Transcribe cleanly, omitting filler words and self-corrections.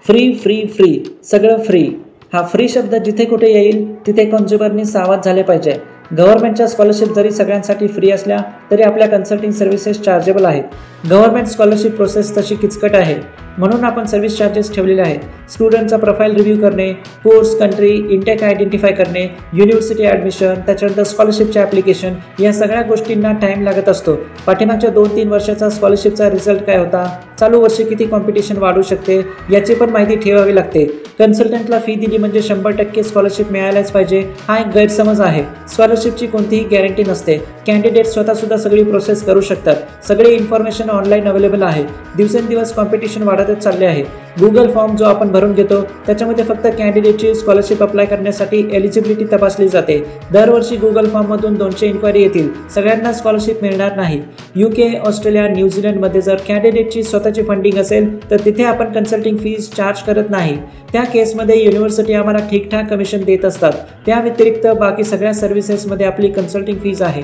Free free free सगळं free. हा free शब्द जिथे कुठे येईल तिथे कन्झ्युमरनी सावध झाले पाहिजे. गव्हर्नमेंटच्या स्कॉलरशिप जरी सगळ्यांसाठी फ्री असल्या तरी आपल्या कन्सल्टिंग सर्व्हिसेस चार्जेबल आहेत. गव्हर्नमेंट स्कॉलरशिप प्रोसेस तशी किचकट आहे, म्हणून आपण सर्व्हिस चार्जेस ठेवलेले आहेत. स्टुडंटचा प्रोफाईल रिव्ह्यू करणे, कोर्स, कंट्री, इंटेक आयडेंटिफाय करणे, युनिव्हर्सिटी ॲडमिशन, त्याच्यानंतर स्कॉलरशिपचे ॲप्लिकेशन, या सगळ्या गोष्टींना टाईम लागत असतो. पाठीमागच्या 2-3 वर्षाचा स्कॉलरशिपचा रिझल्ट काय होता, चालू वर्षी किती कॉम्पिटिशन वाढू शकते याची पण माहिती ठेवावी लागते. कन्सल्टंटला फी दिली म्हणजे 100% स्कॉलरशिप मिळायलाच पाहिजे हा एक गैरसमज आहे. स्कॉलरशिपची कोणतीही गॅरंटी नसते. कॅन्डिडेट स्वतःसुद्धा सगळी प्रोसेस करू शकतात. सगळी इन्फॉर्मेशन ऑनलाईन अवेलेबल आहे. दिवसेंदिवस कॉम्पिटिशन वाढतच चालले आहे. गुगल फॉर्म जो आपण भरून घेतो त्याच्यामध्ये फक्त कॅन्डिडेटची स्कॉलरशिप अप्लाय करण्यासाठी एलिजिबिलिटी तपासली जाते. दरवर्षी गुगल फॉर्ममधून 200 इन्क्वायरी येतील. सगळ्यांना स्कॉलरशिप मिळणार नाही. UK, ऑस्ट्रेलिया, न्यूझीलंडमध्ये जर कॅन्डिडेटची स्वतःची फंडिंग असेल तर तिथे आपण कन्सल्टिंग फीज चार्ज करत नाही. त्या केसमध्ये युनिव्हर्सिटी आम्हाला ठीकठाक कमिशन देत असतात. त्या व्यतिरिक्त बाकी सगळ्या सर्व्हिसेसमध्ये आपली कन्सल्टिंग फीज आहे.